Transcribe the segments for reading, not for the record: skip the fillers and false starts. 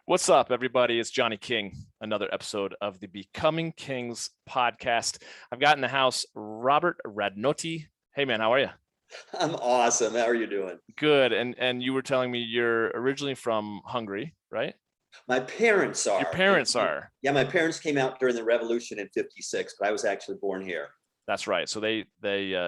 What's up, everybody? It's Johnny King, another episode of the Becoming Kings podcast. I've got in the house Robert Radnoti. Hey, man, how are you? I'm awesome. How are you doing? Good. And you were telling me you're originally from Hungary, right? My parents Your are. parents are. Yeah, my parents came out during the revolution in 56, but I was actually born here. That's right. So they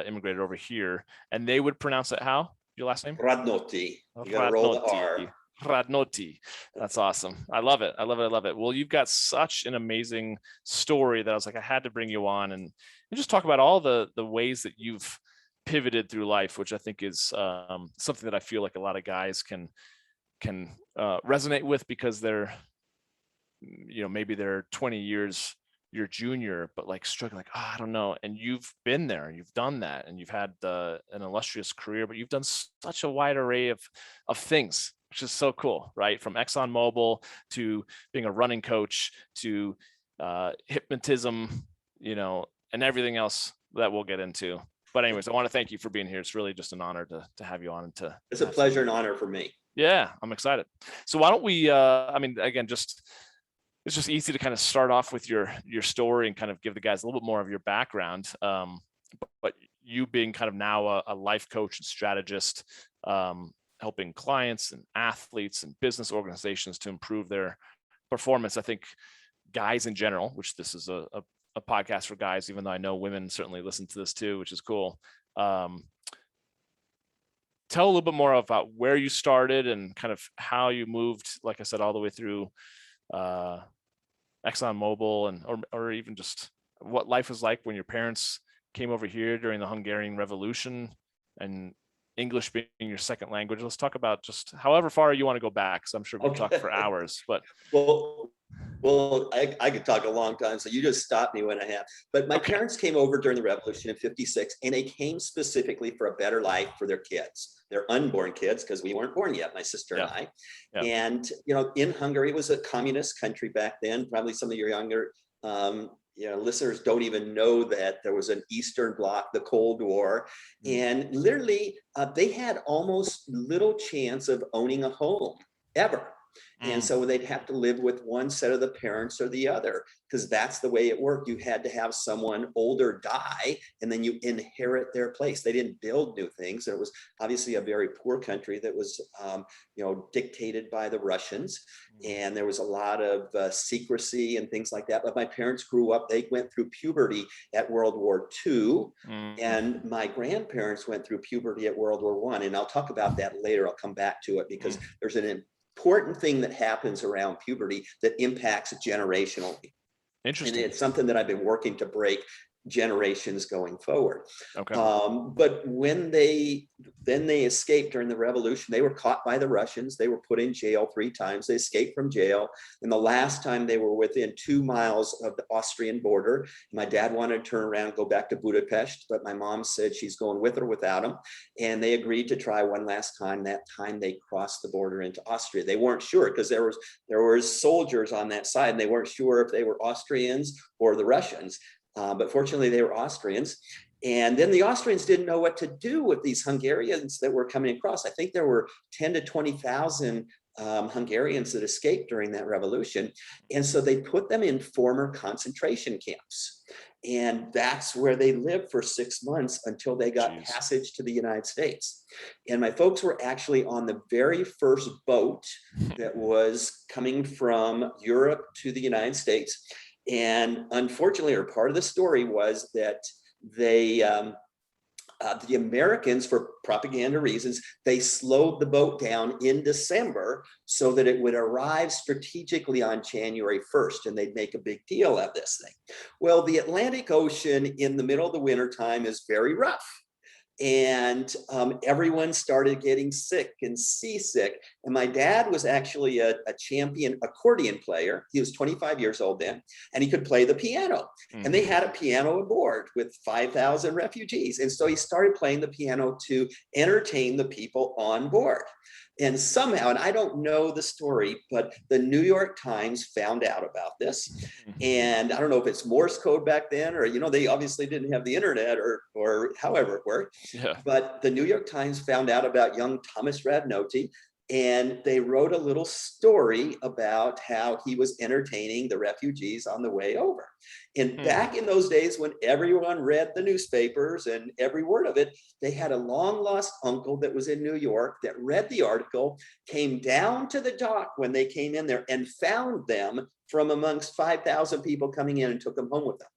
immigrated over here, and they would pronounce it how? Your last name? Radnoti. You got to roll the R. Radnoti. That's awesome. I love it. I love it. I love it. Well, you've got such an amazing story that I was like, I had to bring you on and just talk about all the ways that you've pivoted through life, which I think is something that I feel like a lot of guys can resonate with, because they're, maybe they're 20 years your junior, but like struggling, like, I don't know. And you've been there, you've done that, and you've had an illustrious career, but you've done such a wide array of things, which is so cool, right? From Exxon to being a running coach to hypnotism, and everything else that we'll get into. But anyways, I want to thank you for being here. It's really just an honor to have you on. And it's a pleasure and honor for me. Yeah, I'm excited. So why don't we, again, it's just easy to kind of start off with your story and kind of give the guys a little bit more of your background. But you being kind of now a life coach and strategist, helping clients and athletes and business organizations to improve their performance. I think guys in general, which this is a podcast for guys, even though I know women certainly listen to this too, which is cool. Tell a little bit more about where you started and kind of how you moved, like I said, all the way through Exxon and or even just what life was like when your parents came over here during the Hungarian Revolution and English being your second language. Let's talk about just however far you want to go back. So I'm sure we can talk for hours, but well, I could talk a long time, so you just stop me when I have. But my parents came over during the revolution in 56, and they came specifically for a better life for their kids, their unborn kids, because we weren't born yet, my sister and I. Yeah. And, in Hungary, it was a communist country back then. Probably some of your younger listeners don't even know that there was an Eastern Bloc, the Cold War, and literally they had almost little chance of owning a home ever. And so they'd have to live with one set of the parents or the other, because that's the way it worked. You had to have someone older die, and then you inherit their place. They didn't build new things. It was obviously a very poor country that was, dictated by the Russians. And there was a lot of secrecy and things like that. But my parents grew up, they went through puberty at World War II. And my grandparents went through puberty at World War I. And I'll talk about that later. I'll come back to it, because there's an important thing that happens around puberty that impacts generationally. Interesting. And it's something that I've been working to break generations going forward. Okay. But when they escaped during the revolution, they were caught by the Russians. They were put in jail 3 times. They escaped from jail. And the last time they were within 2 miles of the Austrian border. My dad wanted to turn around and go back to Budapest, but my mom said she's going with or without him. And they agreed to try one last time. That time they crossed the border into Austria. They weren't sure, because there was soldiers on that side, and they weren't sure if they were Austrians or the Russians. But fortunately, they were Austrians. And then the Austrians didn't know what to do with these Hungarians that were coming across. I think there were 10 to 20,000 Hungarians that escaped during that revolution. And so they put them in former concentration camps. And that's where they lived for 6 months until they got passage to the United States. And my folks were actually on the very first boat that was coming from Europe to the United States. And unfortunately, or part of the story was that the Americans, for propaganda reasons, they slowed the boat down in December so that it would arrive strategically on January 1st, and they'd make a big deal of this thing. Well, the Atlantic Ocean in the middle of the wintertime is very rough. And everyone started getting sick and seasick. And my dad was actually a champion accordion player. He was 25 years old then, and he could play the piano. And they had a piano aboard with 5,000 refugees. And so he started playing the piano to entertain the people on board. And somehow, and I don't know the story, but the New York Times found out about this. And I don't know if it's Morse code back then, or, they obviously didn't have the internet or however it worked. Yeah. But the New York Times found out about young Thomas Radnoti. And they wrote a little story about how he was entertaining the refugees on the way over. And back in those days when everyone read the newspapers and every word of it, they had a long lost uncle that was in New York that read the article, came down to the dock when they came in there and found them from amongst 5,000 people coming in and took them home with them.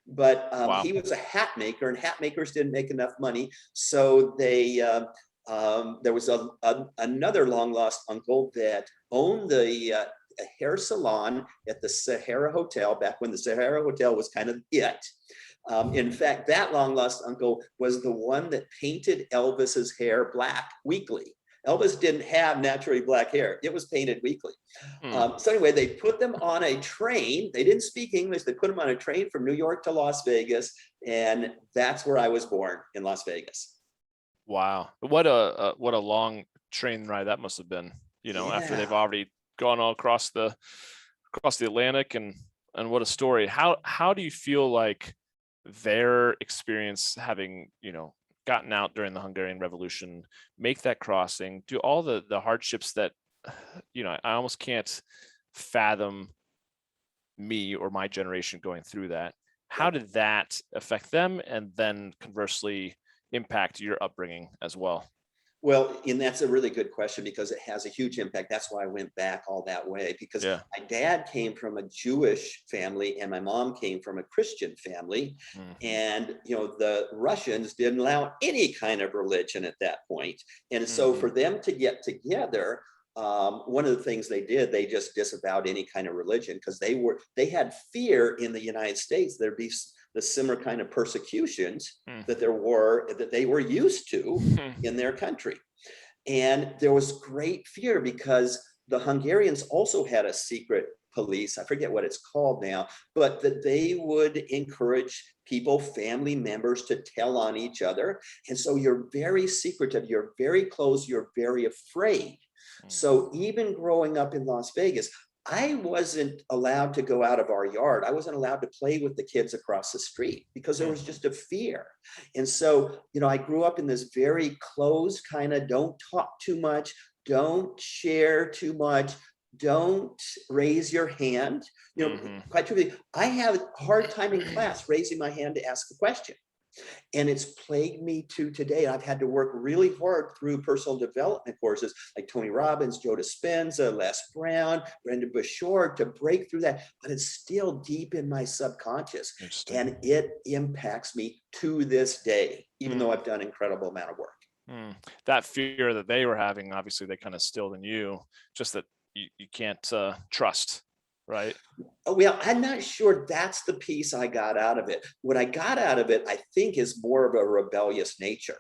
But Wow. he was a hat maker, and hat makers didn't make enough money. So there was another long lost uncle that owned a hair salon at the Sahara Hotel back when the Sahara Hotel was kind of it. In fact, that long lost uncle was the one that painted Elvis's hair black weekly. Elvis didn't have naturally black hair. It was painted weekly. So anyway, they put them on a train. They didn't speak English. They put them on a train from New York to Las Vegas. And that's where I was born, in Las Vegas. Wow. What a long train ride that must have been, after they've already gone all across the Atlantic, and what a story. How do you feel like their experience, having, gotten out during the Hungarian Revolution, make that crossing, do all the hardships that, I almost can't fathom me or my generation going through that. How did that affect them, and then conversely impact your upbringing as well? Well, and that's a really good question, because it has a huge impact. That's why I went back all that way, because my dad came from a Jewish family and my mom came from a Christian family. And, the Russians didn't allow any kind of religion at that point. And so for them to get together, one of the things they did, they just disavowed any kind of religion, because they had fear in the United States there'd be the similar kind of persecutions that they were used to in their country. And there was great fear, because the Hungarians also had a secret police. I forget what it's called now, but that they would encourage people, family members, to tell on each other. And so you're very secretive, you're very close, you're very afraid. So even growing up in Las Vegas, I wasn't allowed to go out of our yard. I wasn't allowed to play with the kids across the street, because there was just a fear. And so, I grew up in this very closed kind of, don't talk too much, don't share too much, don't raise your hand. Quite truthfully, I have a hard time in class raising my hand to ask a question. And it's plagued me to today. I've had to work really hard through personal development courses like Tony Robbins, Joe Dispenza, Les Brown, Brendon Burchard, to break through that. But it's still deep in my subconscious. And it impacts me to this day, even though I've done an incredible amount of work. That fear that they were having, obviously they kind of instilled in you, just that you can't trust. Right. Well, I'm not sure that's the piece I got out of it. What I got out of it, I think, is more of a rebellious nature,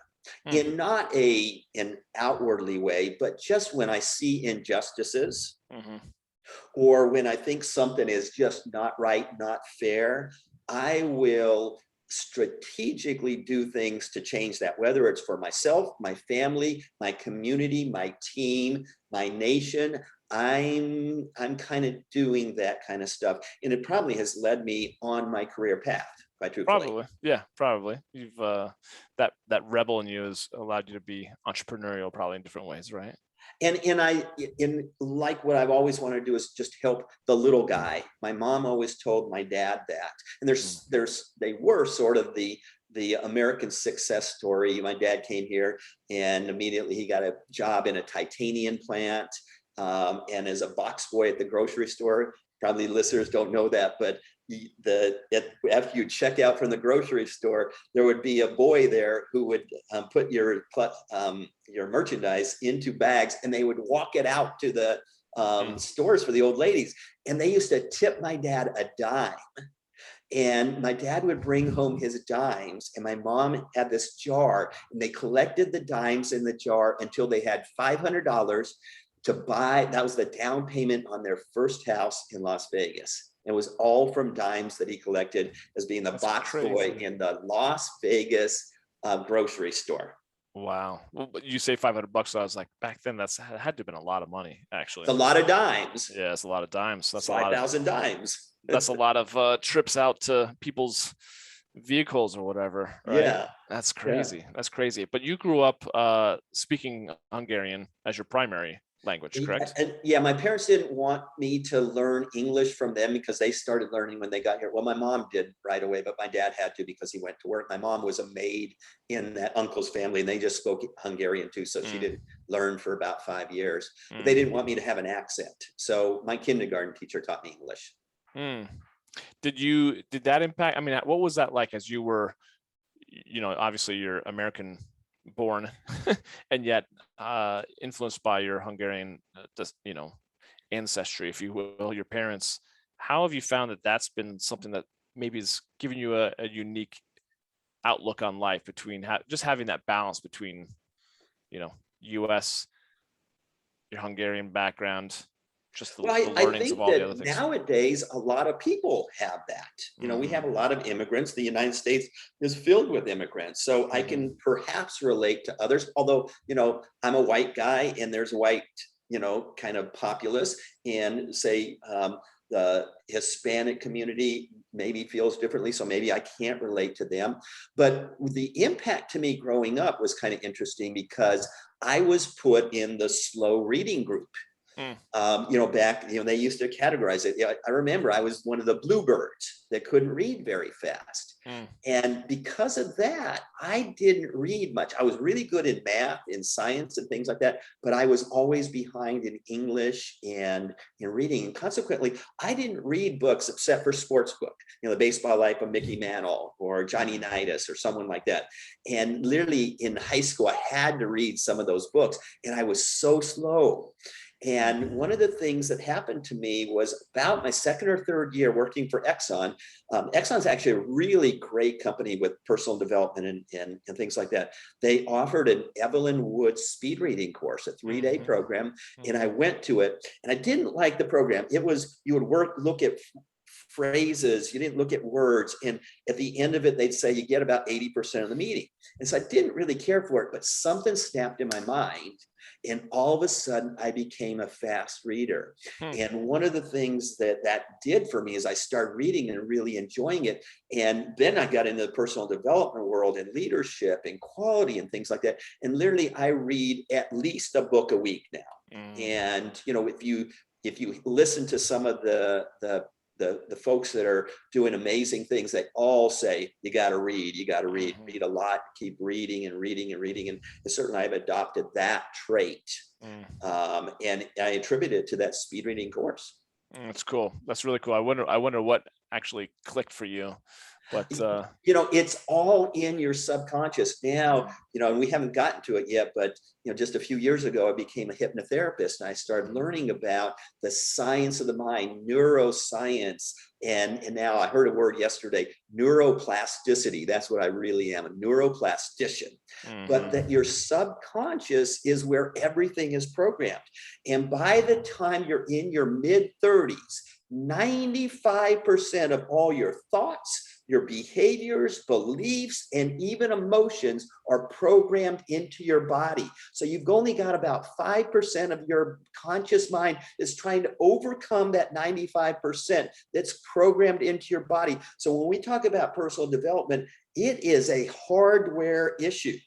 in not an outwardly way, but just when I see injustices, or when I think something is just not right, not fair, I will strategically do things to change that, whether it's for myself, my family, my community, my team, my nation. I'm kind of doing that kind of stuff, and it probably has led me on my career path, quite truthfully. Probably you've that rebel in you has allowed you to be entrepreneurial, probably in different ways, right? And like what I've always wanted to do is just help the little guy. My mom always told my dad that, and they were sort of the American success story. My dad came here and immediately he got a job in a titanium plant. And as a box boy at the grocery store. Probably listeners don't know that, but after you check out from the grocery store, there would be a boy there who would put your merchandise into bags, and they would walk it out to the stores for the old ladies. And they used to tip my dad a dime. And my dad would bring home his dimes, and my mom had this jar, and they collected the dimes in the jar until they had $500 to buy. That was the down payment on their first house in Las Vegas. It was all from dimes that he collected as being the box boy in the Las Vegas grocery store. Wow. Well, you say $500. So I was like, back then that had to have been a lot of money, actually. It's a lot of dimes. Yeah, it's a lot of dimes. That's 5,000 dimes. That's a lot of trips out to people's vehicles or whatever, right? Yeah. That's crazy. That's crazy. But you grew up speaking Hungarian as your primary language, correct? And yeah, my parents didn't want me to learn English from them because they started learning when they got here. Well, my mom did right away, but my dad had to because he went to work. My mom was a maid in that uncle's family, and they just spoke Hungarian too. So she didn't learn for about 5 years. But they didn't want me to have an accent. So my kindergarten teacher taught me English. Did that impact? I mean, what was that like as you were, obviously you're American born and yet influenced by your Hungarian, ancestry, if you will, your parents. How have you found that that's been something that maybe has given you a unique outlook on life between just having that balance between, US, your Hungarian background, just the I learnings of think all the other that things? nowadays a lot of people have that. We have a lot of immigrants. The United States is filled with immigrants. So I can perhaps relate to others, although, I'm a white guy and there's white, kind of populace, and say the Hispanic community maybe feels differently. So maybe I can't relate to them. But the impact to me growing up was kind of interesting because I was put in the slow reading group. Back, they used to categorize it. I remember I was one of the bluebirds that couldn't read very fast. And because of that, I didn't read much. I was really good in math, in science and things like that, but I was always behind in English and in reading. And consequently, I didn't read books except for sports book, The Baseball Life of Mickey Mantle or Johnny Unitas or someone like that. And literally in high school, I had to read some of those books, and I was so slow. And one of the things that happened to me was about my second or third year working for Exxon. Exxon's actually a really great company with personal development and things like that. They offered an Evelyn Wood speed reading course, a 3-day program, and I went to it. And I didn't like the program. It was, you would look at phrases, you didn't look at words, and at the end of it they'd say you get about 80% of the meeting. And so I didn't really care for it, but something snapped in my mind, and all of a sudden I became a fast reader. And one of the things that did for me is I started reading and really enjoying it. And then I got into the personal development world and leadership and quality and things like that, and literally I read at least a book a week now. And if you listen to some of the folks that are doing amazing things, they all say, you got to read, read a lot, keep reading and reading and reading. And certainly I've adopted that trait. And I attribute it to that speed reading course. That's cool. That's really cool. I wonder what actually clicked for you, but it's all in your subconscious now, and we haven't gotten to it yet, but just a few years ago I became a hypnotherapist, and I started learning about the science of the mind, neuroscience, and now I heard a word yesterday, neuroplasticity. That's what I really am, a neuroplastician. But that your subconscious is where everything is programmed, and by the time you're in your mid-30s, 95% of all your thoughts, your behaviors, beliefs, and even emotions are programmed into your body. So you've only got about 5% of your conscious mind is trying to overcome that 95% that's programmed into your body. So when we talk about personal development, it is a hardware issue.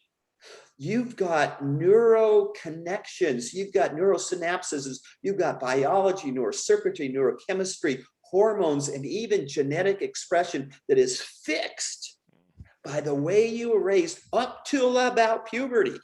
You've got neuro connections, you've got neurosynapses, you've got biology, neurocircuitry, neurochemistry, hormones, and even genetic expression that is fixed by the way you were raised up till about puberty.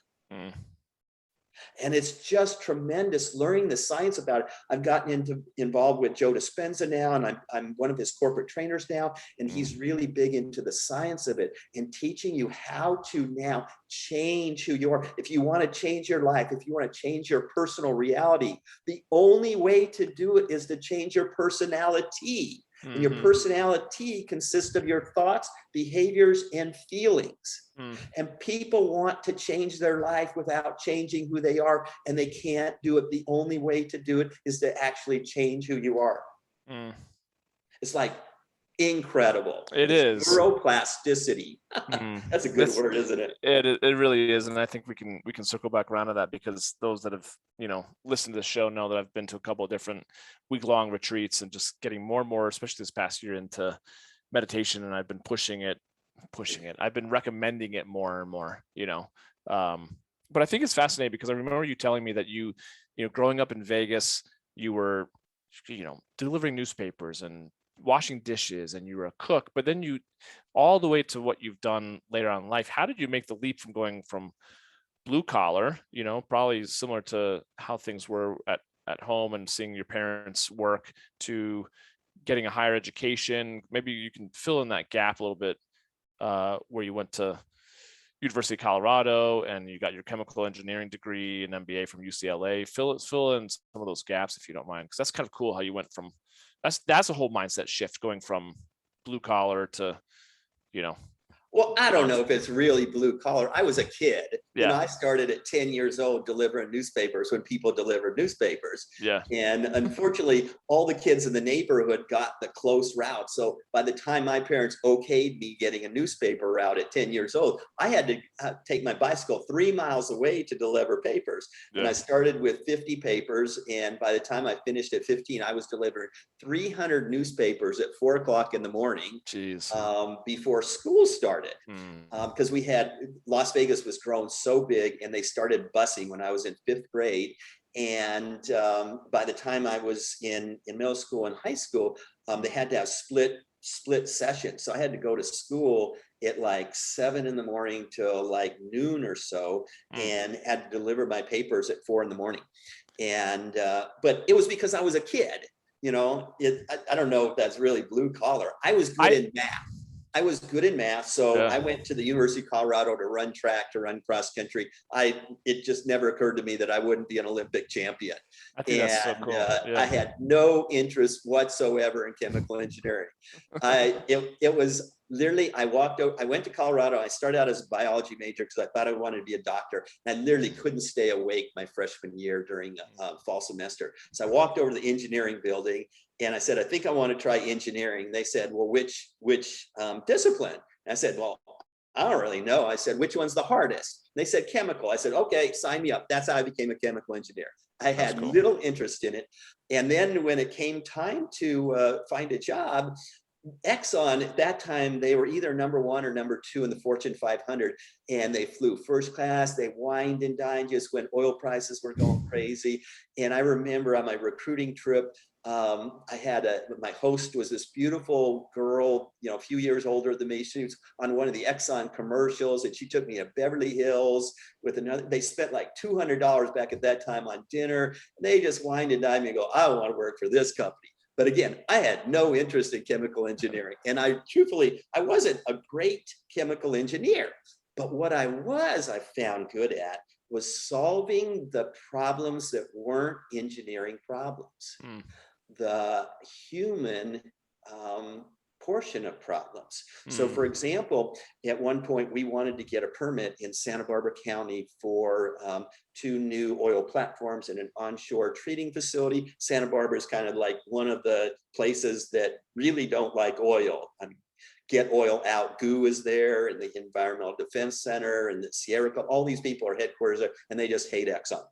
And it's just tremendous learning the science about it. I've gotten involved with Joe Dispenza now, and I'm one of his corporate trainers now, and he's really big into the science of it and teaching you how to now change who you are. If you want to change your life, if you want to change your personal reality, the only way to do it is to change your personality. And your personality consists of your thoughts, behaviors, and feelings. And people want to change their life without changing who they are, and they can't do it. The only way to do it is to actually change who you are. It's like incredible. It's Neuroplasticity. That's a good word, isn't it? It really is. And I think we can circle back around to that, because those that have, listened to the show know that I've been to a couple of different week-long retreats and just getting more and more, especially this past year, into meditation. And I've been pushing it. I've been recommending it more and more, but I think it's fascinating because I remember you telling me that you growing up in Vegas, you were, delivering newspapers and washing dishes, and you were a cook, but then you, all the way to what you've done later on in life. How did you make the leap from going from blue collar, probably similar to how things were at home and seeing your parents work, to getting a higher education? Maybe you can fill in that gap a little bit, where you went to University of Colorado and you got your chemical engineering degree and MBA from UCLA. Fill in some of those gaps if you don't mind, because that's kind of cool how you went from, that's a whole mindset shift, going from blue collar to, Well, I don't know if it's really blue collar. I was a kid. Yeah. I started at 10 years old delivering newspapers when people delivered newspapers. Yeah. And unfortunately, all the kids in the neighborhood got the close route. So by the time my parents okayed me getting a newspaper route at 10 years old, I had to take my bicycle 3 miles away to deliver papers. Yeah. And I started with 50 papers. And by the time I finished at 15, I was delivering 300 newspapers at 4 o'clock in the morning. Jeez. Before school started. Because we had, Las Vegas was growing so big, and they started busing when I was in 5th grade. And by the time I was in middle school and high school, they had to have split sessions. So I had to go to school at like 7 in the morning till like noon or so, and had to deliver my papers at 4 in the morning. And but it was because I was a kid. I don't know if that's really blue collar. I was good in math. So Yeah. I went to the University of Colorado to run track, to run cross country. It just never occurred to me that I wouldn't be an Olympic champion. I think that's so cool. Yeah. I had no interest whatsoever in chemical engineering. It was literally, I went to Colorado. I started out as a biology major because I thought I wanted to be a doctor. And I literally couldn't stay awake my freshman year during fall semester. So I walked over to the engineering building, and I said, I think I want to try engineering. They said, well, which discipline? And I said, well, I don't really know. I said, which one's the hardest? And they said, chemical. I said, okay, sign me up. That's how I became a chemical engineer. I had little interest in it. And then when it came time to find a job, Exxon at that time, they were either number 1 or number 2 in the Fortune 500, and they flew first class. They wined and dined just when oil prices were going crazy. And I remember on my recruiting trip, I had my host was this beautiful girl, a few years older than me. She was on one of the Exxon commercials, and she took me to Beverly Hills with another. They spent like $200 back at that time on dinner. They just wined and dined me and go, I want to work for this company. But again, I had no interest in chemical engineering. And I wasn't a great chemical engineer. But what I found good at was solving the problems that weren't engineering problems. The human portion of problems. So for example, at one point we wanted to get a permit in Santa Barbara County for 2 new oil platforms and an onshore treating facility. Santa Barbara is kind of like one of the places that really don't like oil. Get oil out. GU is there, and the Environmental Defense Center, and the Sierra Club. All these people are headquarters there, and they just hate Exxon.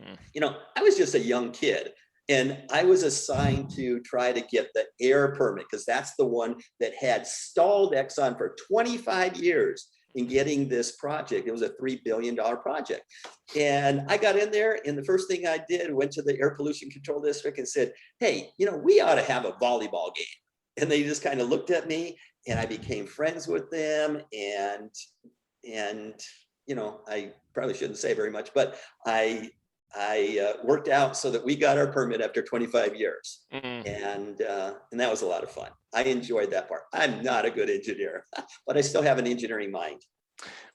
I was just a young kid. And I was assigned to try to get the air permit, because that's the one that had stalled Exxon for 25 years in getting this project. It was a $3 billion project. And I got in there, and the first thing I did, went to the Air Pollution Control District and said, hey, we ought to have a volleyball game. And they just kind of looked at me, and I became friends with them. And I probably shouldn't say very much, but I worked out so that we got our permit after 25 years. And that was a lot of fun. I enjoyed that part. I'm not a good engineer, but I still have an engineering mind.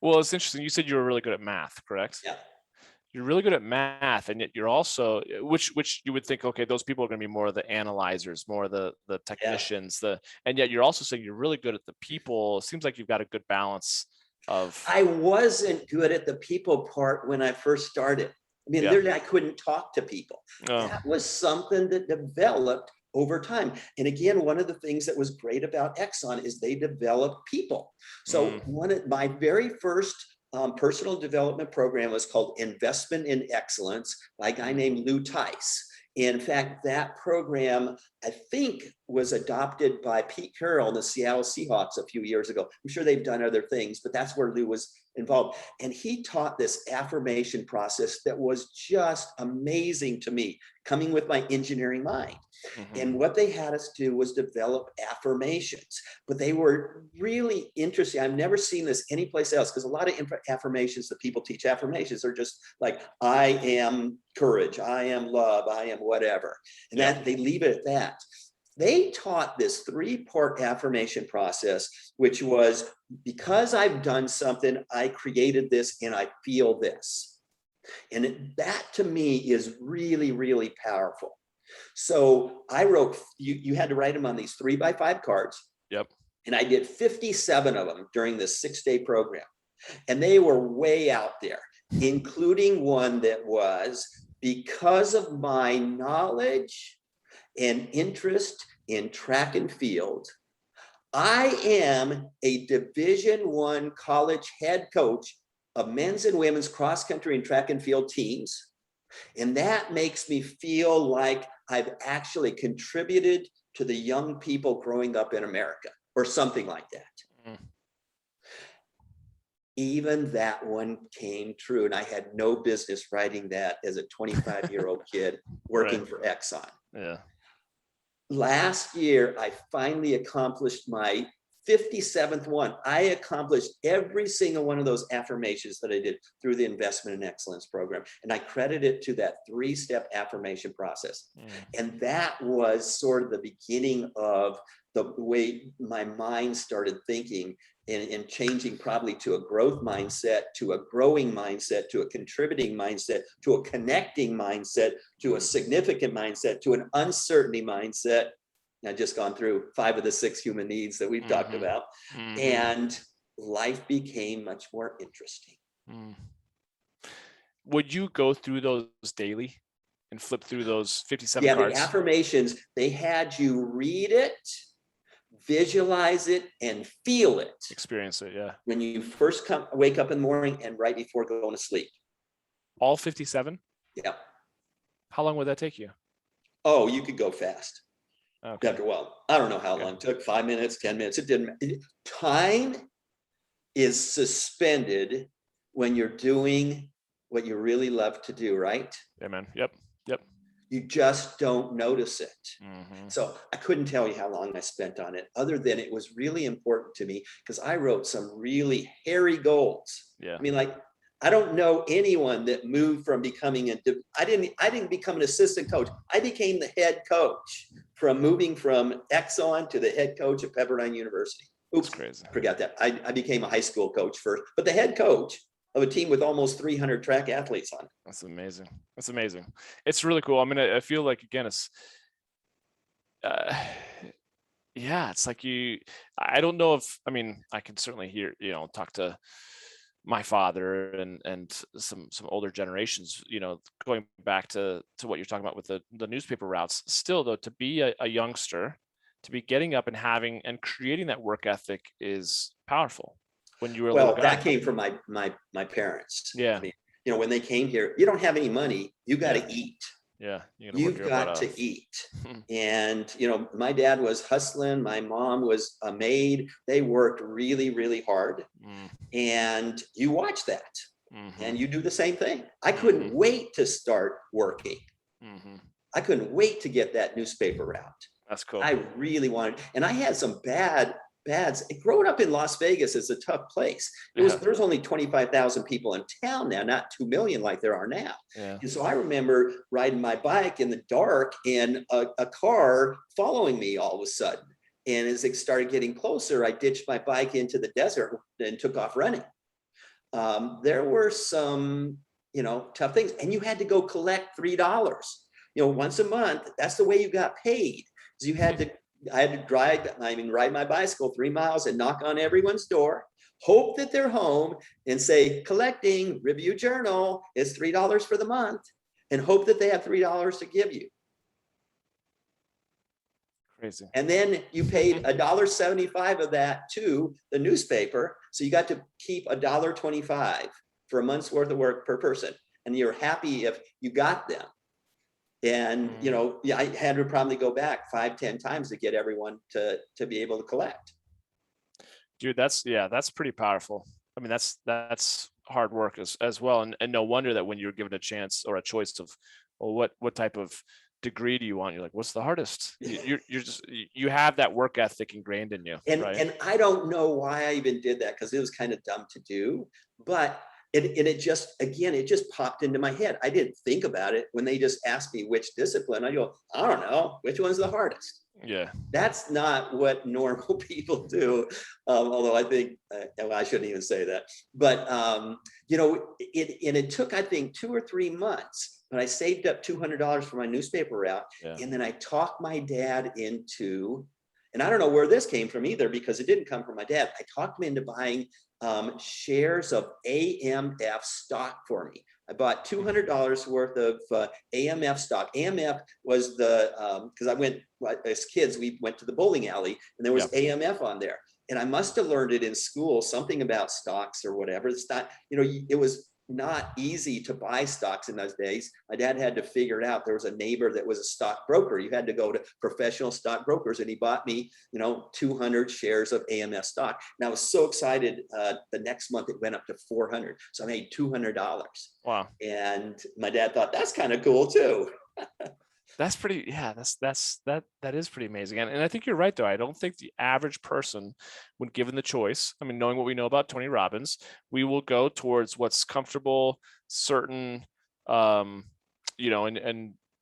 Well, it's interesting. You said you were really good at math, correct? Yeah. You're really good at math, and yet you're also, which you would think, okay, those people are going to be more of the analyzers, more the technicians, and yet you're also saying you're really good at the people. It seems like you've got a good balance of. I wasn't good at the people part when I first started. Literally, I couldn't talk to people. That was something that developed over time. And again, one of the things that was great about Exxon is they develop people. So one of my very first personal development program was called Investment in Excellence by a guy named Lou Tice. In fact, that program, I think, was adopted by Pete Carroll and the Seattle Seahawks a few years ago. I'm sure they've done other things, but that's where Lou was involved. And he taught this affirmation process that was just amazing to me, coming with my engineering mind. And what they had us do was develop affirmations, but they were really interesting. I've never seen this anyplace else, because a lot of affirmations that people teach, affirmations are just like, I am courage, I am love, I am whatever. And that they leave it at that. They taught this 3-part affirmation process, which was, because I've done something, I created this and I feel this. And that to me is really, really powerful. So I wrote, you had to write them on these 3x5 cards. Yep. And I did 57 of them during this 6-day program. And they were way out there, including one that was, because of my knowledge and interest in track and field, I am a Division I college head coach of men's and women's cross country and track and field teams. And that makes me feel like I've actually contributed to the young people growing up in America, or something like that. Even that one came true. And I had no business writing that as a 25-year-old kid working for Exxon. Yeah. Last year, I finally accomplished my 57th one. I accomplished every single one of those affirmations that I did through the Investment in Excellence program. And I credit it to that 3-step affirmation process. And that was sort of the beginning of the way my mind started thinking, and changing probably to a growth mindset, to a growing mindset, to a contributing mindset, to a connecting mindset, to a significant mindset, to an uncertainty mindset. I've just gone through 5 of the 6 human needs that we've talked about. And life became much more interesting. Would you go through those daily and flip through those 57 cards? The affirmations, they had you read it, visualize it, and feel it. Experience it, yeah. When you first wake up in the morning and right before going to sleep. All 57? Yeah. How long would that take you? Oh, you could go fast. Okay. After, well, I don't know how long it took, 5 minutes, 10 minutes. It didn't. Time is suspended when you're doing what you really love to do, right? Amen. Yep. You just don't notice it. So I couldn't tell you how long I spent on it, other than it was really important to me, because I wrote some really hairy goals. Yeah. I mean, like, I don't know anyone that moved from becoming I didn't become an assistant coach. I became the head coach, from moving from Exxon to the head coach at Pepperdine University. Oops, crazy. Forgot that. I became a high school coach first, but the head coach of a team with almost 300 track athletes on it. That's amazing. That's amazing. It's really cool. I mean, I feel like, again, it's, it's like I don't know if, I mean, I can certainly hear, talk to my father and some older generations, going back to what you're talking about with the newspaper routes. Still, though, to be a youngster, to be getting up and having and creating that work ethic is powerful. When you were that came from my parents. Yeah. I mean, when they came here, you don't have any money, you got to eat. Yeah. You've got to eat. And, my dad was hustling. My mom was a maid. They worked really, really hard. And you watch that and you do the same thing. I couldn't wait to start working. I couldn't wait to get that newspaper route. That's cool. I really wanted, and I had some bads. Growing up in Las Vegas is a tough place. There's only 25,000 people in town now, not 2 million like there are now. Yeah. And so I remember riding my bike in the dark and a car following me all of a sudden. And as it started getting closer, I ditched my bike into the desert and took off running. There were some, tough things, and you had to go collect $3, once a month. That's the way you got paid. So I had to ride my bicycle 3 miles and knock on everyone's door, hope that they're home, and say, collecting, review journal, it's $3 for the month, and hope that they have $3 to give you. Crazy. And then you paid $1.75 of that to the newspaper. So you got to keep $1.25 for a month's worth of work per person. And you're happy if you got them. And, I had to probably go back 5-10 times to get everyone to be able to collect. Dude, that's pretty powerful. I mean, that's hard work as well. And no wonder that when you're given a chance or a choice of, well, what type of degree do you want? You're like, what's the hardest? You're just, you have that work ethic ingrained in you, right? And I don't know why I even did that, because it was kind of dumb to do, but it just, again, it just popped into my head. I didn't think about it when they just asked me which discipline. I go, I don't know, which one's the hardest? Yeah. That's not what normal people do. Although I think, well, I shouldn't even say that, but it took, I think, 2 or 3 months, but I saved up $200 for my newspaper route. Yeah. And then I talked my dad into, and I don't know where this came from either, because it didn't come from my dad. I talked him into buying shares of AMF stock for me. I bought $200 worth of AMF stock. AMF was the, because I went, as kids, we went to the bowling alley and there was AMF on there. And I must have learned it in school, something about stocks or whatever. It's not, it was not easy to buy stocks in those days. My dad had to figure it out. There was a neighbor that was a stockbroker. You had to go to professional stockbrokers, and he bought me, 200 shares of AMF stock. And I was so excited. The next month it went up to 400. So I made $200. Wow. And my dad thought that's kind of cool too. That's pretty, yeah, that is pretty amazing. And I think you're right, though. I don't think the average person, when given the choice, I mean, knowing what we know about Tony Robbins, we will go towards what's comfortable, certain, and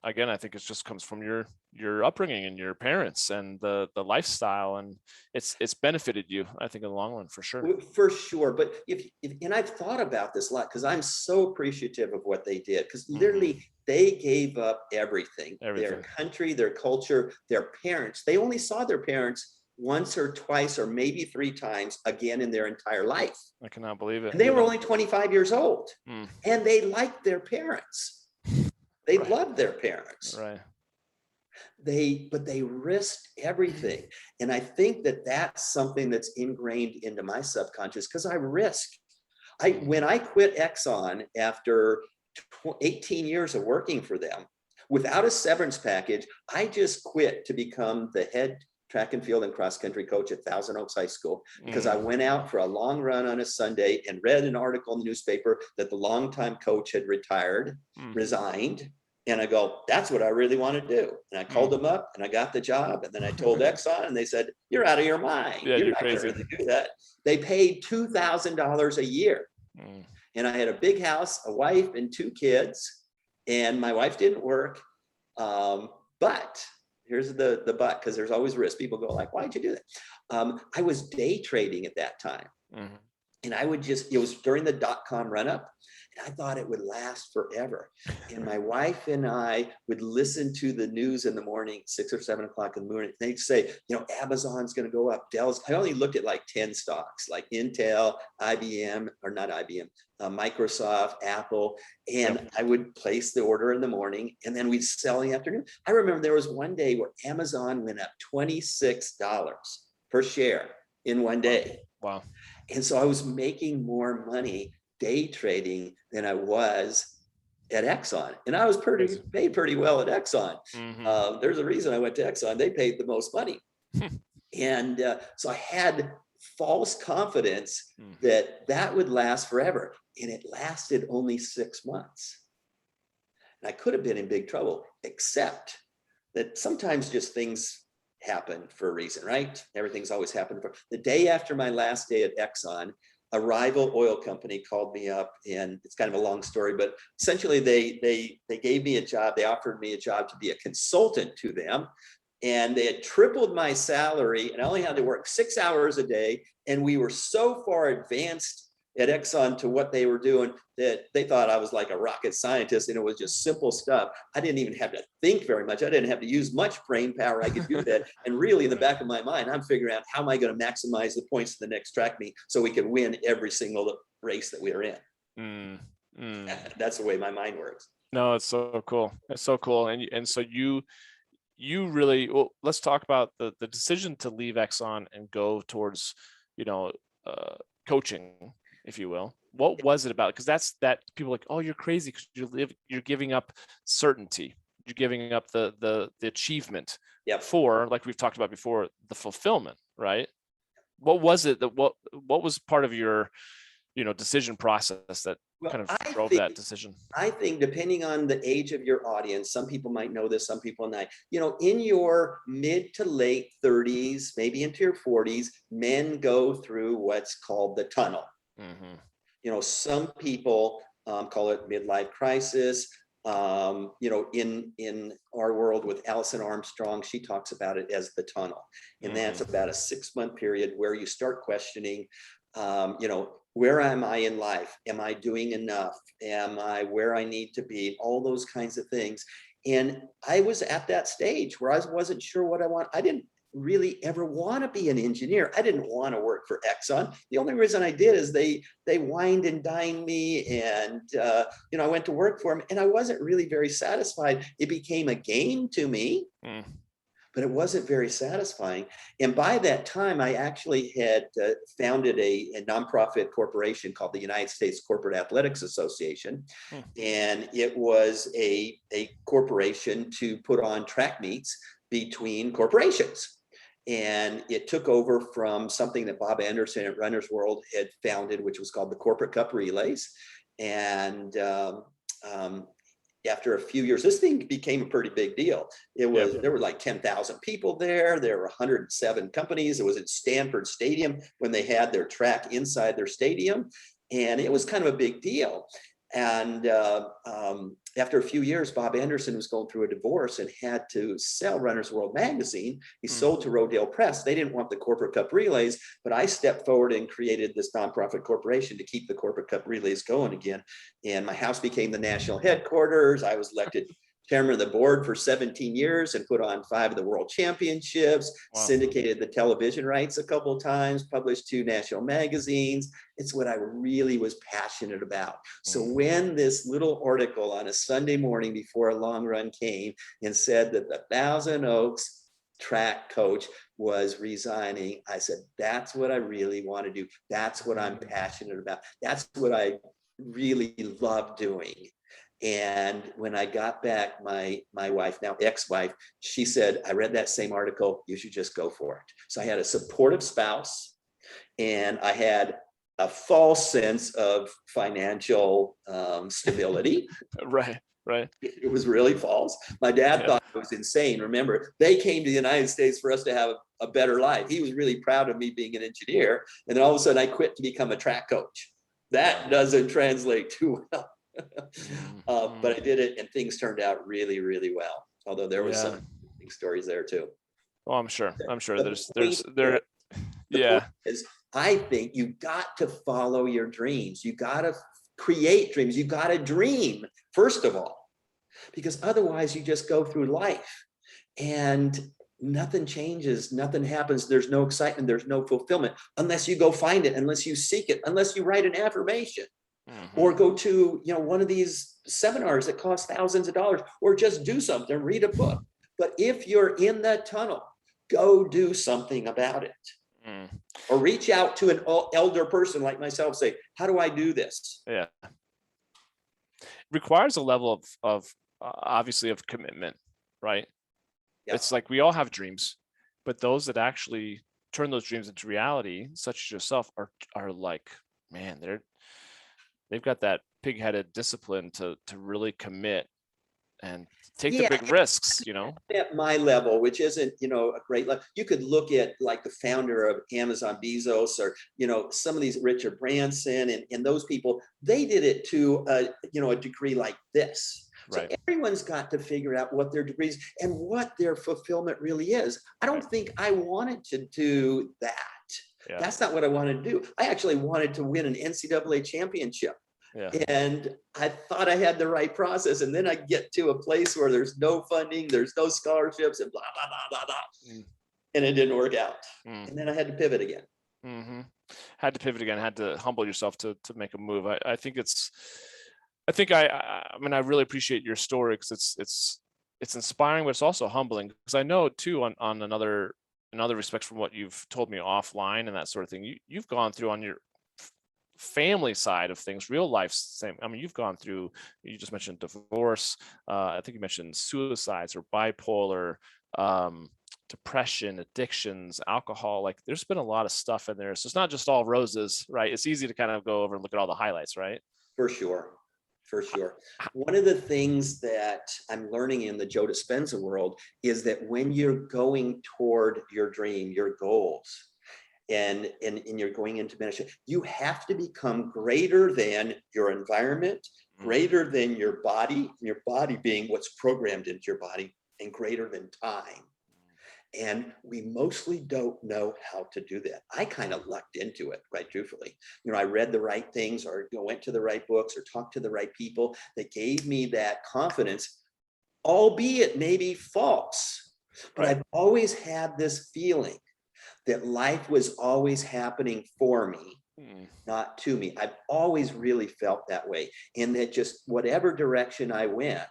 again, I think it just comes from your upbringing and your parents and the lifestyle, and it's benefited you, I think, in the long run, for sure. For sure. But if and I've thought about this a lot, because I'm so appreciative of what they did, because literally they gave up everything, their country, their culture, their parents. They only saw their parents once or twice or maybe 3 times again in their entire life. I cannot believe it. And they were only 25 years old, and they liked their parents. They loved their parents. Right. But they risked everything. And I think that that's something that's ingrained into my subconscious, because I risked. When I quit Exxon after 18 years of working for them, without a severance package, I just quit to become the head track and field and cross country coach at Thousand Oaks High School, because I went out for a long run on a Sunday and read an article in the newspaper that the longtime coach had retired, resigned. And I go, that's what I really want to do. And I called them up and I got the job. And then I told Exxon, and they said, you're out of your mind. Yeah, you're crazy. Not going to do that. They paid $2,000 a year. And I had a big house, a wife, and 2 kids. And my wife didn't work. But here's the but, because there's always risk. People go like, why'd you do that? I was day trading at that time. And I would it was during the dot-com run-up. And I thought it would last forever. And my wife and I would listen to the news in the morning, 6 or 7 o'clock in the morning. They'd say, Amazon's going to go up. Dell's. I only looked at like 10 stocks, like Intel, IBM, or not IBM, Microsoft, Apple. And I would place the order in the morning, and then we'd sell in the afternoon. I remember there was one day where Amazon went up $26 per share in one day. Wow. And so I was making more money day trading than I was at Exxon. And I was paid pretty well at Exxon. There's a reason I went to Exxon. They paid the most money. And so I had false confidence that would last forever. And it lasted only 6 months. And I could have been in big trouble, except that sometimes just things happen for a reason, right? Everything's always happened. The day after my last day at Exxon, a rival oil company called me up, and it's kind of a long story, but essentially they gave me a job. They offered me a job to be a consultant to them, and they had tripled my salary, and I only had to work 6 hours a day. And we were so far advanced at Exxon to what they were doing that they thought I was like a rocket scientist, and it was just simple stuff. I didn't even have to think very much. I didn't have to use much brain power. I could do that. And really, in the back of my mind, I'm figuring out how am I going to maximize the points to the next track meet so we can win every single race that we are in. That's the way my mind works. No, it's so cool. It's so cool. And so you really, well, let's talk about the decision to leave Exxon and go towards, coaching, if you will. What was it about? Because that people are like, oh, you're crazy because you're giving up certainty. You're giving up the achievement for, like we've talked about before, the fulfillment, right? What was it what was part of your decision process that Well, kind of drove that decision? I think depending on the age of your audience, some people might know this, some people not. In your mid to late 30s, maybe into your 40s, men go through what's called the tunnel. Some people call it midlife crisis. In our world with Alison Armstrong, she talks about it as the tunnel. And that's about a 6-month period where you start questioning, where am I in life? Am I doing enough? Am I where I need to be? All those kinds of things. And I was at that stage where I wasn't sure what I want. I didn't really ever want to be an engineer. I didn't want to work for Exxon. The only reason I did is they wined and dined me, and I went to work for them, and I wasn't really very satisfied. It became a game to me. But it wasn't very satisfying. And by that time, I actually had founded a nonprofit corporation called the United States Corporate Athletics Association. And it was a corporation to put on track meets between corporations. And it took over from something that Bob Anderson at Runner's World had founded, which was called the Corporate Cup Relays. And after a few years, this thing became a pretty big deal. There were like 10,000 people there. There were 107 companies. It was at Stanford Stadium when they had their track inside their stadium. And it was kind of a big deal. And after a few years, Bob Anderson was going through a divorce and had to sell Runner's World magazine. He sold to Rodale Press. They didn't want the Corporate Cup Relays, but I stepped forward and created this nonprofit corporation to keep the Corporate Cup Relays going again. And my house became the national headquarters. I was elected chairman of the board for 17 years and put on 5 of the world championships, syndicated the television rights a couple of times, published 2 national magazines. It's what I really was passionate about. So when this little article on a Sunday morning before a long run came and said that the Thousand Oaks track coach was resigning, I said, that's what I really want to do. That's what I'm passionate about. That's what I really love doing. And when I got back, my wife, now ex-wife, she said, I read that same article, you should just go for it. So I had a supportive spouse, and I had a false sense of financial stability. Right. It was really false. My dad thought it was insane. Remember, they came to the United States for us to have a better life. He was really proud of me being an engineer. And then all of a sudden I quit to become a track coach. That doesn't translate too well. But I did it, and things turned out really, really well. Although there was some big stories there too. Well, I'm sure. I think you got to follow your dreams. You got to create dreams. You got to dream, first of all, because otherwise you just go through life and nothing changes, nothing happens. There's no excitement. There's no fulfillment unless you go find it, unless you seek it, unless you write an affirmation. Or go to one of these seminars that cost thousands of dollars, or just do something, read a book. But if you're in that tunnel, go do something about it. Or reach out to an elder person like myself, say, how do I do this? Yeah. It requires a level of obviously of commitment, right? Yeah. It's like we all have dreams, but those that actually turn those dreams into reality, such as yourself, are like, man, they've got that pig-headed discipline to really commit and take the big risks, At my level, which isn't, a great level. You could look at like the founder of Amazon, Bezos, or, some of these Richard Branson and those people, they did it to, a degree like this. So everyone's got to figure out what their degrees and what their fulfillment really is. I don't think I wanted to do that. Yeah. That's not what I wanted to do. I actually wanted to win an NCAA championship. Yeah. And I thought I had the right process. And then I get to a place where there's no funding, there's no scholarships, and blah, blah, blah, blah, blah. And it didn't work out. And then I had to pivot again. Had to pivot again, had to humble yourself to make a move. I really appreciate your story, because it's inspiring, but it's also humbling, because I know too, on another respects from what you've told me offline and that sort of thing, you've gone through on your family side of things, real life same. I mean, you've gone through, you just mentioned divorce. I think you mentioned suicides or bipolar, depression, addictions, alcohol. Like there's been a lot of stuff in there. So it's not just all roses, right? It's easy to kind of go over and look at all the highlights, right? For sure. For sure. One of the things that I'm learning in the Joe Dispenza world is that when you're going toward your dream, your goals, and you're going into medicine, you have to become greater than your environment, greater than your body being what's programmed into your body, and greater than time. And we mostly don't know how to do that. I kind of lucked into it, quite truthfully. I read the right things, or went to the right books, or talked to the right people that gave me that confidence, albeit maybe false. But I've always had this feeling that life was always happening for me, not to me. I've always really felt that way. And that just whatever direction I went,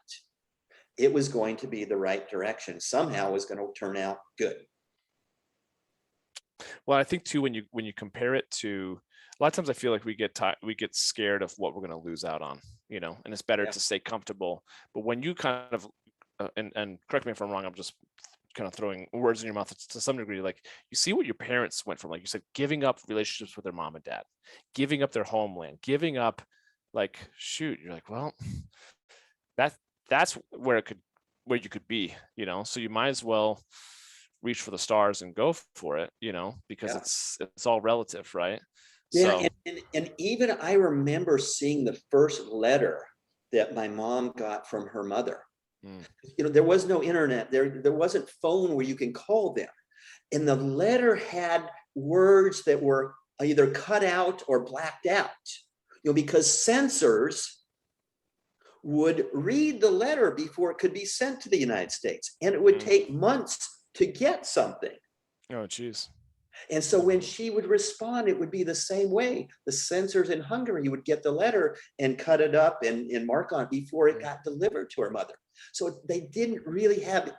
it was going to be the right direction. Somehow it was going to turn out good. Well, I think too, when you compare it to, a lot of times I feel like we get scared of what we're going to lose out on, and it's better to stay comfortable. But when you kind of, and correct me if I'm wrong, I'm just kind of throwing words in your mouth to some degree, like you see what your parents went from, like you said, giving up relationships with their mom and dad, giving up their homeland, giving up, like, shoot, you're like, well, that's where you could be, so you might as well reach for the stars and go for it, because it's all relative, right? Yeah. So. And even I remember seeing the first letter that my mom got from her mother. There was no internet, there wasn't phone where you can call them. And the letter had words that were either cut out or blacked out, because censors would read the letter before it could be sent to the United States. And it would take months to get something. Oh, geez. And so when she would respond, it would be the same way. The censors in Hungary would get the letter and cut it up and mark on it before it got delivered to her mother. So they didn't really have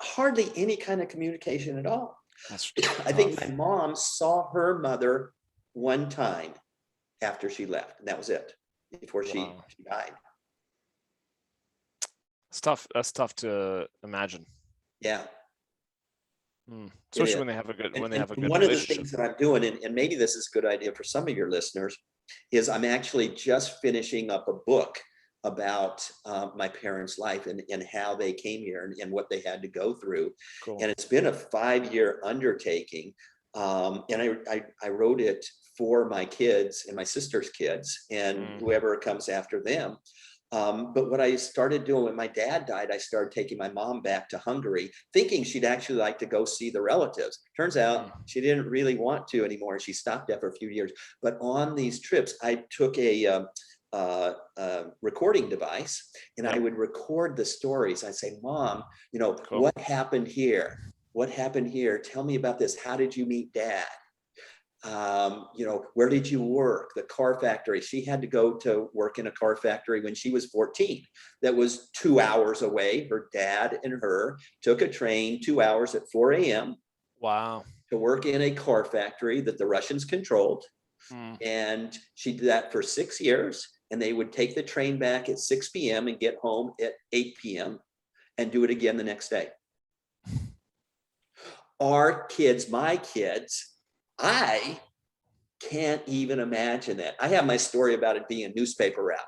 hardly any kind of communication at all. I think my mom saw her mother one time after she left, and that was it, before she died. It's tough. That's tough to imagine. Yeah. Especially when they have a good relationship. One of the things that I'm doing, and maybe this is a good idea for some of your listeners, is I'm actually just finishing up a book about my parents' life and how they came here and what they had to go through. Cool. And it's been a 5-year undertaking. And I wrote it for my kids and my sister's kids and whoever comes after them. But what I started doing when my dad died, I started taking my mom back to Hungary, thinking she'd actually like to go see the relatives. Turns out she didn't really want to anymore. She stopped after a few years. But on these trips, I took a recording device and I would record the stories. I'd say, Mom, cool. What happened here? What happened here? Tell me about this. How did you meet Dad? Where did you work? The car factory. She had to go to work in a car factory when she was 14. That was 2 hours away. Her dad and her took a train 2 hours at 4 a.m. Wow. To work in a car factory that the Russians controlled. And she did that for 6 years. And they would take the train back at 6 p.m. and get home at 8 p.m. and do it again the next day. Our kids, my kids, I can't even imagine that. I have my story about it being a newspaper route,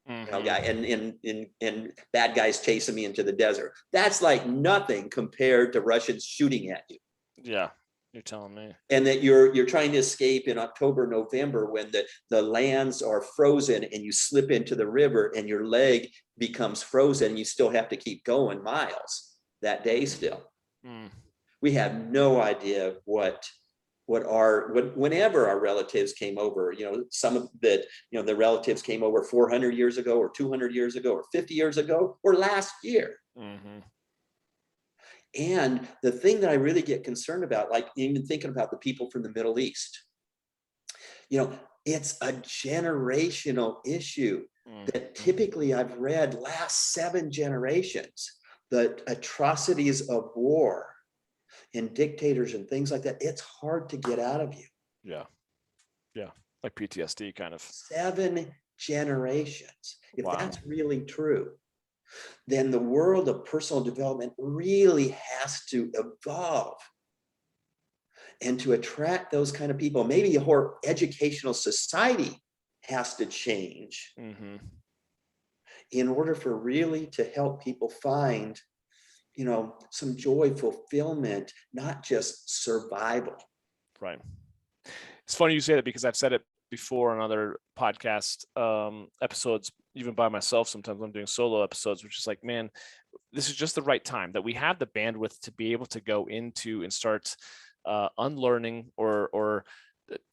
and bad guys chasing me into the desert. That's like nothing compared to Russians shooting at you. Yeah, you're telling me. And that you're trying to escape in October, November, when the lands are frozen and you slip into the river and your leg becomes frozen. And you still have to keep going miles that day still. We have no idea whenever our relatives came over, some of that, the relatives came over 400 years ago or 200 years ago or 50 years ago or last year. And the thing that I really get concerned about, like even thinking about the people from the Middle East, it's a generational issue that typically I've read last 7 generations, the atrocities of war and dictators and things like that. It's hard to get out of you. Yeah, like PTSD kind of. 7 generations, if that's really true. then the world of personal development really has to evolve. And to attract those kind of people, maybe a whole educational society has to change in order for really to help people find, some joy, fulfillment, not just survival. Right. It's funny you say that, because I've said it before on other podcast episodes, even by myself. Sometimes I'm doing solo episodes, which is like, man, this is just the right time that we have the bandwidth to be able to go into and start unlearning or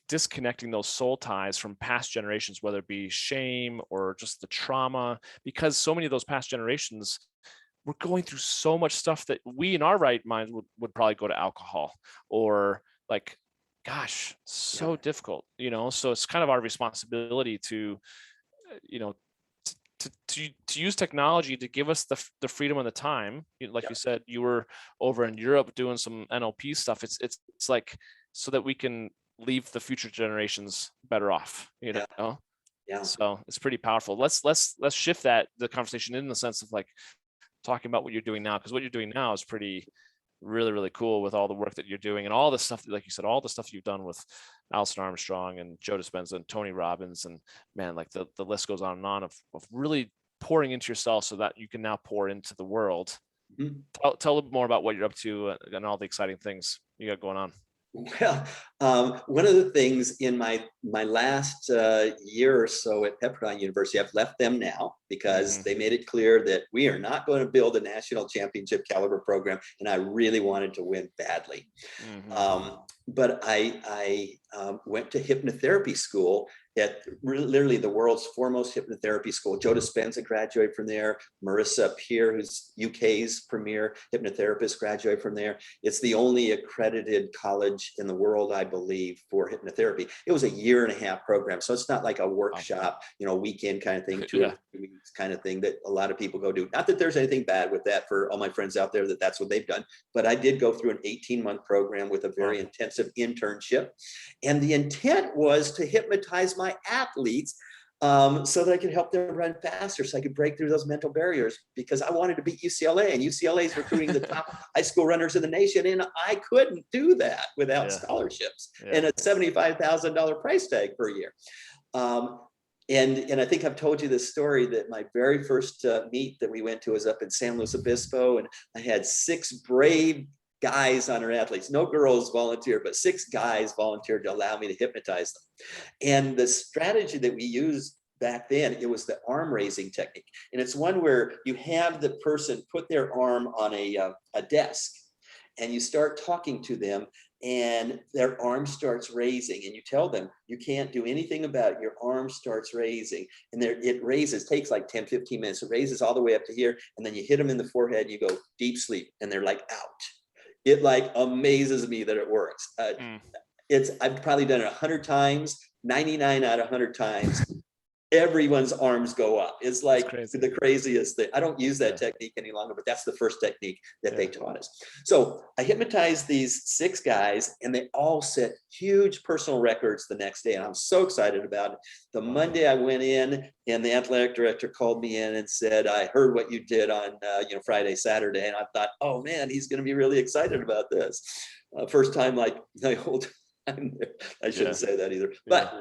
disconnecting those soul ties from past generations, whether it be shame or just the trauma, because so many of those past generations were going through so much stuff that we in our right minds would probably go to alcohol or like, gosh, so difficult, so it's kind of our responsibility to to use technology to give us the freedom and the time. Like you said, you were over in Europe doing some NLP stuff. It's like, so that we can leave the future generations better off, so it's pretty powerful. Let's shift the conversation in the sense of like talking about what you're doing now, because what you're doing now is really, really cool with all the work that you're doing and all the stuff, like you said, all the stuff you've done with Alison Armstrong and Joe Dispenza and Tony Robbins, and man, like the list goes on and on of really pouring into yourself so that you can now pour into the world. Tell a little more about what you're up to and all the exciting things you got going on. Well, one of the things in my last year or so at Pepperdine University, I've left them now because they made it clear that we are not going to build a national championship caliber program, and I really wanted to win badly. But I went to hypnotherapy school at literally the world's foremost hypnotherapy school. Joe Dispenza graduated from there. Marissa Peer, who's UK's premier hypnotherapist, graduated from there. It's the only accredited college in the world, I believe, for hypnotherapy. It was a 1.5-year program. So it's not like a workshop, weekend kind of thing, 2 or 3 weeks kind of thing that a lot of people go do. Not that there's anything bad with that for all my friends out there, that's what they've done. But I did go through an 18-month program with a very intensive internship. And the intent was to hypnotize my athletes so that I could help them run faster, so I could break through those mental barriers, because I wanted to beat UCLA, and UCLA is recruiting the top high school runners in the nation, and I couldn't do that without scholarships and a $75,000 price tag per year. And I think I've told you this story, that my very first meet that we went to was up in San Luis Obispo, and I had 6 brave guys on our athletes. No girls volunteered, but 6 guys volunteered to allow me to hypnotize them. And the strategy that we used back then, it was the arm raising technique. And it's one where you have the person put their arm on a desk, and you start talking to them, and their arm starts raising, and you tell them you can't do anything about it. Your arm starts raising, and it raises, takes like 10, 15 minutes. It raises all the way up to here, and then you hit them in the forehead, and you go deep sleep, and they're like out. It like amazes me that it works. I've probably done it 100 times, 99 out of 100 times, everyone's arms go up. It's like the craziest thing. I don't use that technique any longer, but that's the first technique that they taught us. So I hypnotized these 6 guys, and they all set huge personal records the next day. And I'm so excited about it. The Monday I went in, and the athletic director called me in and said, I heard what you did on Friday, Saturday. And I thought, oh man, he's going to be really excited about this. First time like my whole time there. I shouldn't say that either. But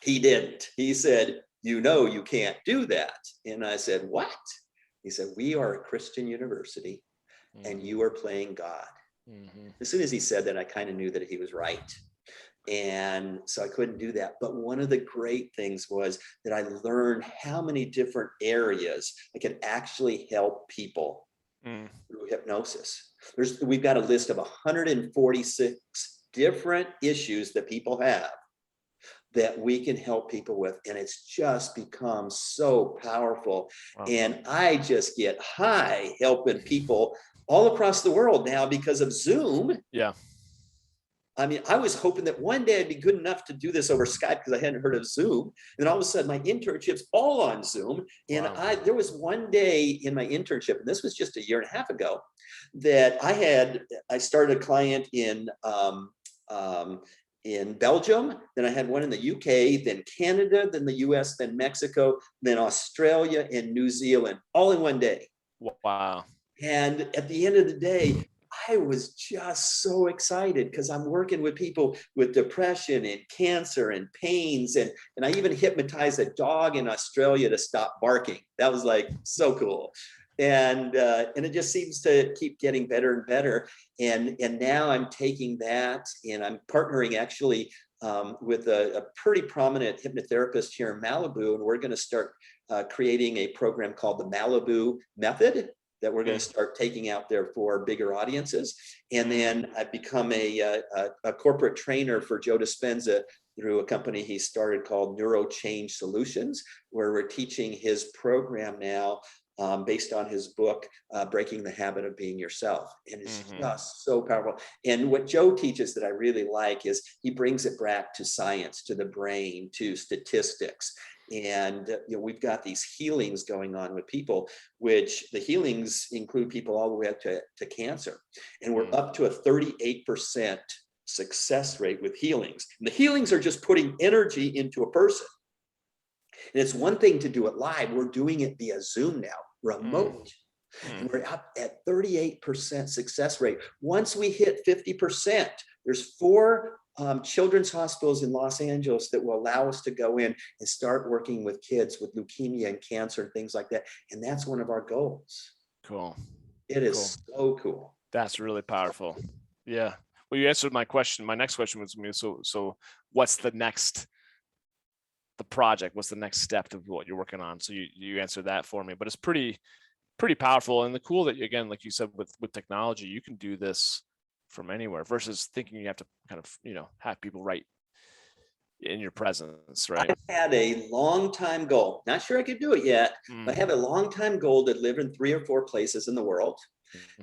he didn't. He said, you can't do that. And I said, what? He said, we are a Christian university, and you are playing God. As soon as he said that, I kind of knew that he was right. And so I couldn't do that. But one of the great things was that I learned how many different areas I could actually help people through hypnosis. We've got a list of 146 different issues that people have that we can help people with. And it's just become so powerful. And I just get high helping people all across the world now because of Zoom. I mean, I was hoping that one day I'd be good enough to do this over Skype because I hadn't heard of Zoom. And all of a sudden my internship's all on Zoom. And there was one day in my internship, and this was just 1.5 years ago, that I started a client in in Belgium, then I had one in the UK, then Canada, then the US, then Mexico, then Australia and New Zealand, all in one day. Wow. And at the end of the day, I was just so excited because I'm working with people with depression and cancer and pains. And I even hypnotized a dog in Australia to stop barking. That was like so cool. And it just seems to keep getting better and better. And now I'm taking that and I'm partnering actually with a pretty prominent hypnotherapist here in Malibu. And we're going to start creating a program called the Malibu Method that we're going to start taking out there for bigger audiences. And then I've become a corporate trainer for Joe Dispenza through a company he started called Neuro Change Solutions, where we're teaching his program now based on his book, Breaking the Habit of Being Yourself. And it's just so powerful. And what Joe teaches that I really like is he brings it back to science, to the brain, to statistics. And we've got these healings going on with people, which the healings include people all the way up to cancer. And we're up to a 38% success rate with healings. And the healings are just putting energy into a person. And it's one thing to do it live. We're doing it via Zoom now, remote. And we're up at 38% success rate. Once we hit 50%, there's 4 children's hospitals in Los Angeles that will allow us to go in and start working with kids with leukemia and cancer and things like that. And that's one of our goals. Cool. It is so cool. That's really powerful. Yeah. Well, you answered my question. My next question was me. So what's the project? What's the next step of what you're working on? So you answered that for me, but it's pretty powerful. And the cool that, again, like you said, with technology, you can do this from anywhere versus thinking you have to kind of, have people right in your presence, right? I had a long time goal. Not sure I could do it yet, but I have a long time goal to live in 3 or 4 places in the world.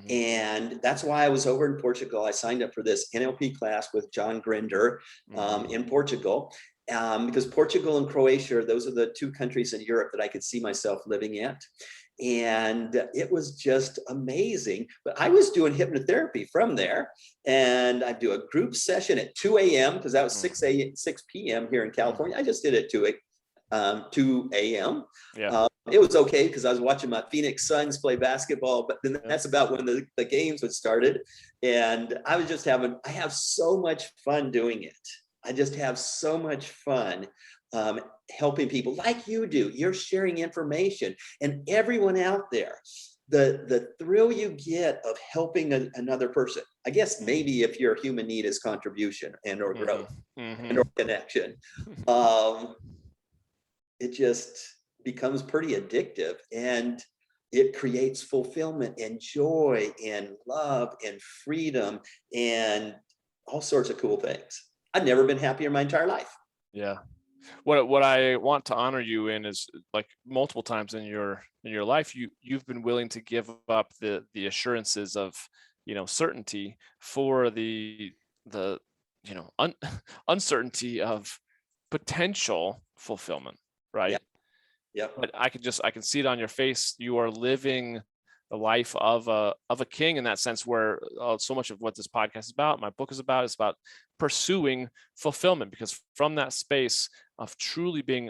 And that's why I was over in Portugal. I signed up for this NLP class with John Grinder in Portugal. Because Portugal and Croatia, those are the 2 countries in Europe that I could see myself living at. And it was just amazing. But I was doing hypnotherapy from there. And I do a group session at 2 a.m. because that was 6 p.m. here in California. I just did it at 2 a.m. Yeah. It was okay because I was watching my Phoenix Suns play basketball, but then that's about when the games had started. And I was just I have so much fun doing it. I just have so much fun helping people like you do. You're sharing information, and everyone out there, the thrill you get of helping another person. I guess maybe if your human need is contribution and or growth and or connection, it just becomes pretty addictive, and it creates fulfillment and joy and love and freedom and all sorts of cool things. I've never been happier in my entire life. Yeah. What I want to honor you in is, like, multiple times in your life, you've been willing to give up the assurances of, certainty for the uncertainty of potential fulfillment, right? Yeah. But I can see it on your face. You are living the life of a king in that sense, where so much of what this podcast is about, my book is about pursuing fulfillment, because from that space of truly being,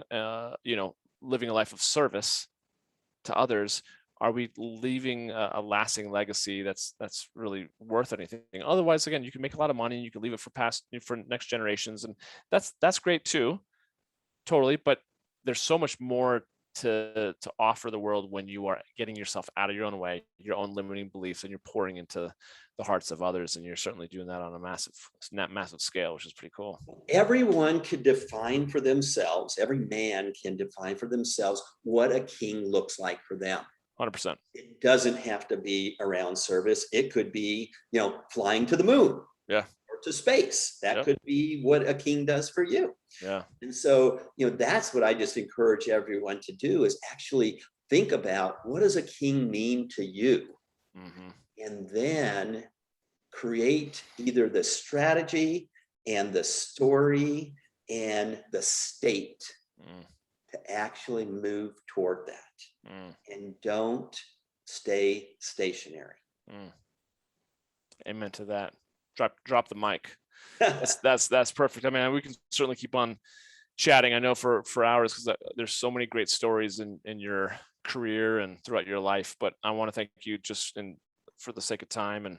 living a life of service to others, are we leaving a lasting legacy that's really worth anything? Otherwise, again, you can make a lot of money and you can leave it for next generations, and that's great too, totally. But there's so much more to offer the world when you are getting yourself out of your own way, your own limiting beliefs, and you're pouring into the hearts of others. And you're certainly doing that on a massive scale, which is pretty cool. Everyone can define for themselves, every man can define for themselves what a king looks like for them. 100%. It doesn't have to be around service. It could be, flying to the moon. Yeah. To space. That could be what a king does for you. Yeah. And so, that's what I just encourage everyone to do, is actually think about, what does a king mean to you? And then create either the strategy and the story and the state to actually move toward that. And don't stay stationary. Amen to that. Drop the mic. That's perfect. I mean, we can certainly keep on chatting, I know, for hours, because there's so many great stories in your career and throughout your life. But I want to thank you just for the sake of time and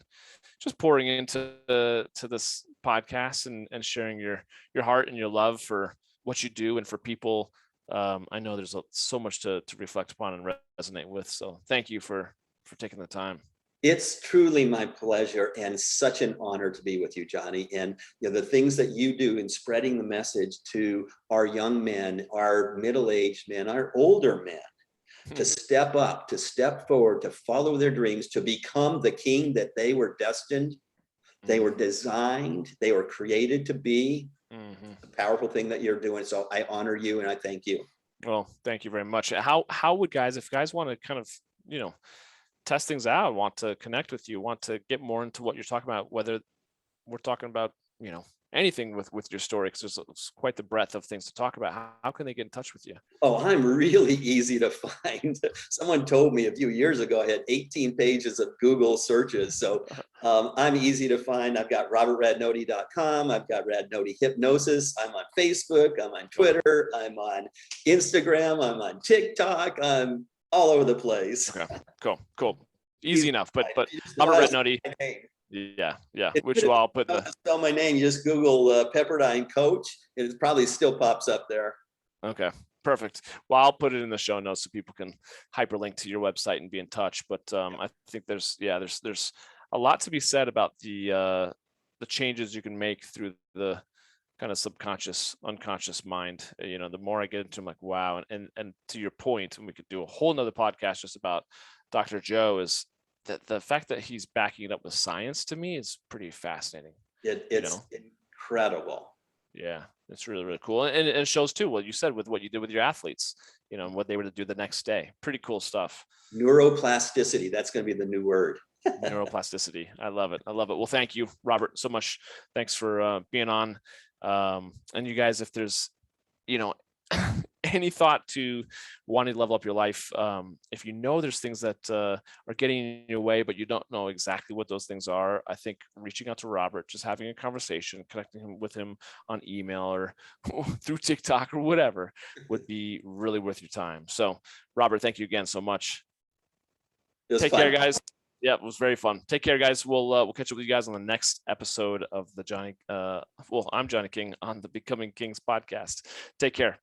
just pouring into to this podcast and sharing your heart and your love for what you do and for people. I know there's so much to reflect upon and resonate with. So thank you for taking the time. It's truly my pleasure and such an honor to be with you, Johnny. And the things that you do in spreading the message to our young men, our middle-aged men, our older men, to step up, to step forward, to follow their dreams, to become the king that they were destined, they were designed, they were created to be. A powerful thing that you're doing. So I honor you and I thank you. Well, thank you very much. How would if guys want to kind of, test things out, want to connect with you, want to get more into what you're talking about, whether we're talking about, anything with your story, because there's quite the breadth of things to talk about. How can they get in touch with you? Oh, I'm really easy to find. Someone told me a few years ago I had 18 pages of Google searches. So I'm easy to find. I've got robertradnoti.com. I've got Radnoti Hypnosis. I'm on Facebook. I'm on Twitter. I'm on Instagram. I'm on TikTok. I'm all over the place. Okay, cool. Easy enough. But Robert Radnoti. Yeah. Which I'll put in the... Spell my name. You just Google Pepperdine Coach. It probably still pops up there. Okay, perfect. Well, I'll put it in the show notes so people can hyperlink to your website and be in touch. But I think there's a lot to be said about the changes you can make through the kind of subconscious, unconscious mind. The more I get into, I'm like, wow. And to your point, and we could do a whole nother podcast just about Dr. Joe, is that the fact that he's backing it up with science, to me, is pretty fascinating. It's incredible. Yeah, it's really, really cool. And it shows too what you said with what you did with your athletes, and what they were to do the next day. Pretty cool stuff. Neuroplasticity. That's going to be the new word. Neuroplasticity. I love it. Well, thank you, Robert, so much. Thanks for being on. And you guys, if there's, any thought to wanting to level up your life, if there's things that are getting in your way, but you don't know exactly what those things are, I think reaching out to Robert, just having a conversation, connecting with him on email or through TikTok or whatever, would be really worth your time. So, Robert, thank you again so much. Take care, guys. Yeah, it was very fun. Take care, guys. We'll catch up with you guys on the next episode of the I'm Johnny King on the Becoming Kings podcast. Take care.